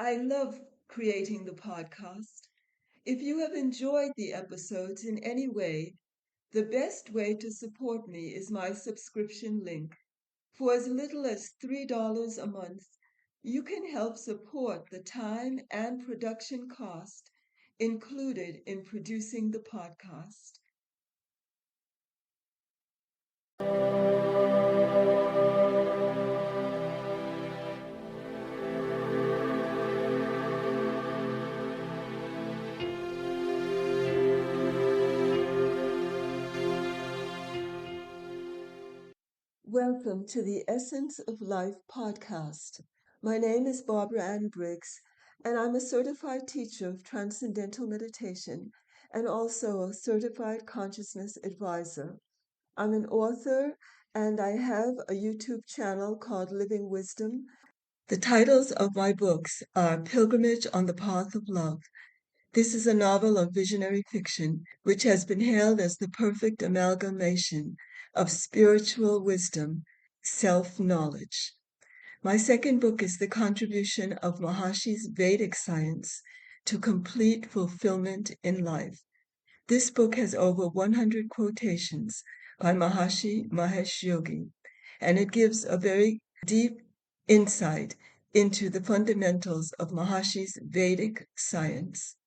I love creating the podcast. If you have enjoyed the episodes in any way, the best way to support me is my subscription link. For as little as $3 a month, you can help support the time and production cost included in producing the podcast. Welcome to the Essence of Life podcast. My name is Barbara Ann Briggs, and I'm a certified teacher of transcendental meditation and also a certified consciousness advisor. I'm an author and I have a YouTube channel called Living Wisdom. The titles of my books are Pilgrimage on the Path of Love. This is a novel of visionary fiction, which has been hailed as the perfect amalgamation of spiritual wisdom, self-knowledge. My second book is the contribution of Maharishi's Vedic science to complete fulfillment in life. This book has over 100 quotations by Maharishi Mahesh Yogi, and it gives a very deep insight into the fundamentals of Maharishi's Vedic science.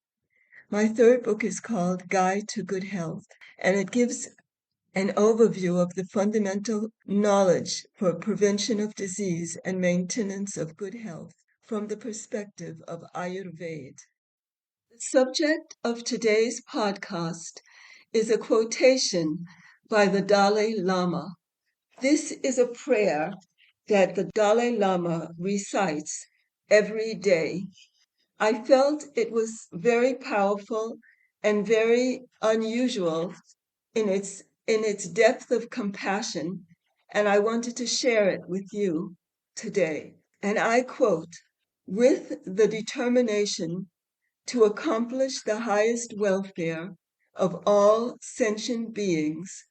My third book is called Guide to Good Health, and it gives an overview of the fundamental knowledge for prevention of disease and maintenance of good health from the perspective of Ayurveda. The subject of today's podcast is a quotation by the Dalai Lama. This is a prayer that the Dalai Lama recites every day. I felt it was very powerful and very unusual in its depth of compassion, and I wanted to share it with you today. And I quote, "With the determination to accomplish the highest welfare of all sentient beings,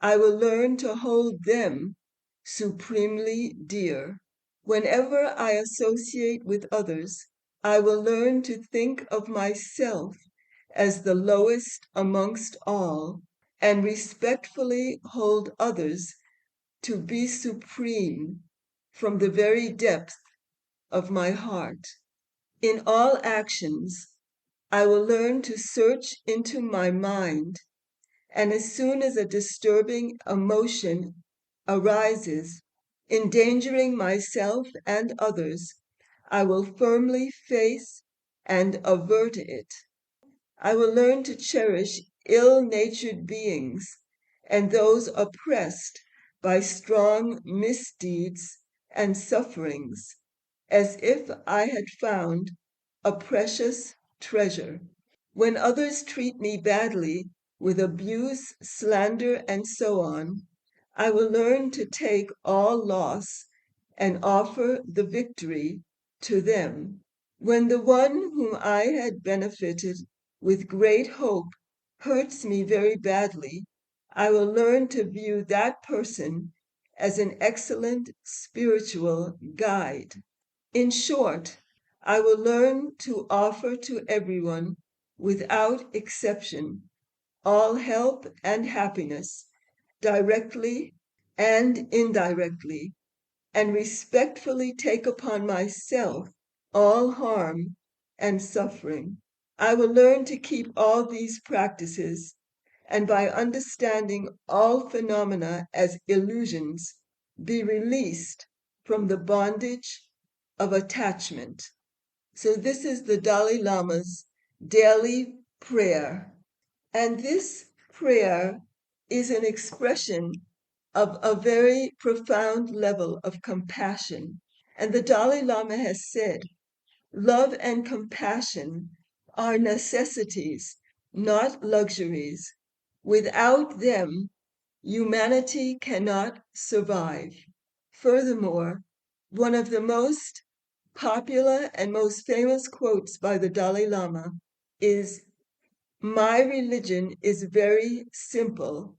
I will learn to hold them supremely dear. Whenever I associate with others, I will learn to think of myself as the lowest amongst all and respectfully hold others to be supreme from the very depth of my heart. In all actions, I will learn to search into my mind, and as soon as a disturbing emotion arises, endangering myself and others, I will firmly face and avert it. I will learn to cherish ill-natured beings and those oppressed by strong misdeeds and sufferings, as if I had found a precious treasure. When others treat me badly with abuse, slander, and so on, I will learn to take all loss and offer the victory to them. When the one whom I had benefited with great hope hurts me very badly, I will learn to view that person as an excellent spiritual guide. In short, I will learn to offer to everyone, without exception, all help and happiness, directly and indirectly, and respectfully take upon myself all harm and suffering. I will learn to keep all these practices, and by understanding all phenomena as illusions, be released from the bondage of attachment." So this is the Dalai Lama's daily prayer. And this prayer is an expression of a very profound level of compassion. And the Dalai Lama has said, love and compassion are necessities, not luxuries. Without them, humanity cannot survive. Furthermore, one of the most popular and most famous quotes by the Dalai Lama is, "My religion is very simple.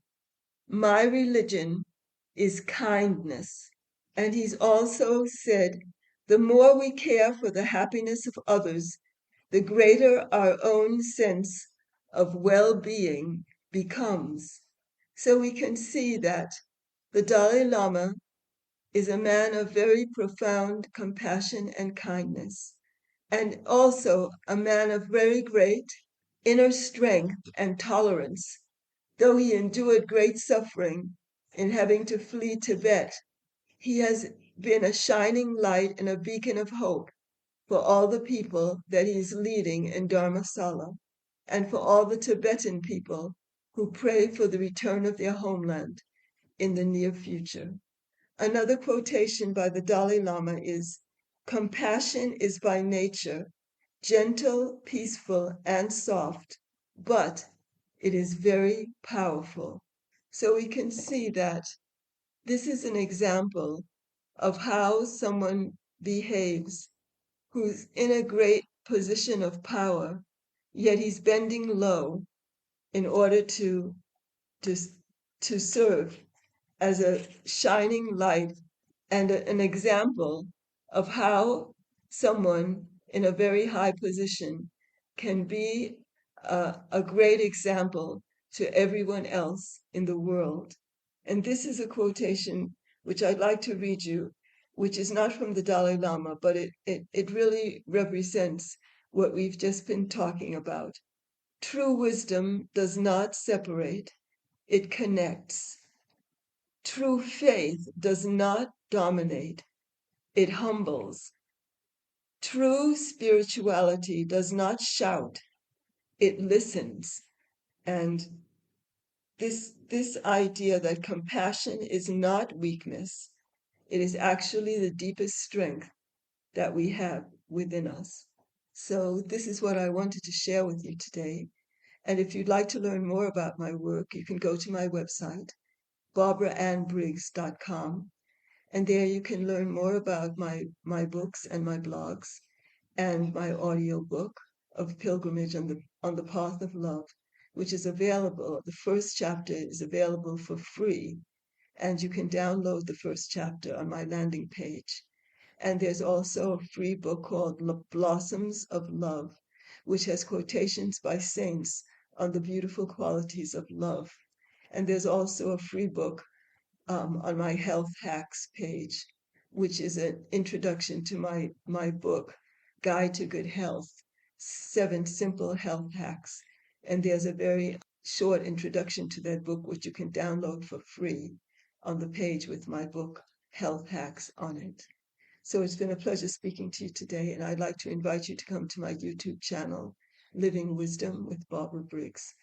My religion is kindness." And he's also said, The more we care for the happiness of others, the greater our own sense of well-being becomes. So we can see that the Dalai Lama is a man of very profound compassion and kindness, and also a man of very great inner strength and tolerance. Though he endured great suffering in having to flee Tibet, he has been a shining light and a beacon of hope for all the people that he is leading in Dharmasala, and for all the Tibetan people who pray for the return of their homeland in the near future. Another quotation by the Dalai Lama is, "Compassion is by nature gentle, peaceful, and soft, but it is very powerful." So we can see that this is an example of how someone behaves who's in a great position of power, yet he's bending low in order to, to serve as a shining light and an example of how someone in a very high position can be a great example to everyone else in the world. And this is a quotation which I'd like to read you, which is not from the Dalai Lama, but it really represents what we've just been talking about. True wisdom does not separate, it connects. True faith does not dominate, it humbles. True spirituality does not shout, it listens. And this idea that compassion is not weakness, it is actually the deepest strength that we have within us. So this is what I wanted to share with you today. And if you'd like to learn more about my work, you can go to my website, barbaraannbriggs.com. And there you can learn more about my books and my blogs and my audio book of Pilgrimage on the Path of Love, which is available. The first chapter is available for free, and you can download the first chapter on my landing page. And there's also a free book called Blossoms of Love, which has quotations by saints on the beautiful qualities of love. And there's also a free book on my health hacks page, which is an introduction to my book, Guide to Good Health, 7 Simple Health Hacks. And there's a very short introduction to that book, which you can download for free on the page with my book, Health Hacks, on it. So it's been a pleasure speaking to you today, and I'd like to invite you to come to my YouTube channel, Living Wisdom with Barbara Briggs.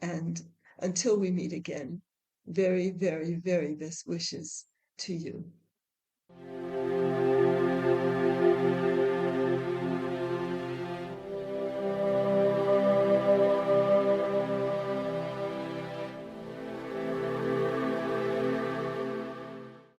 And until we meet again, very, very, very best wishes to you.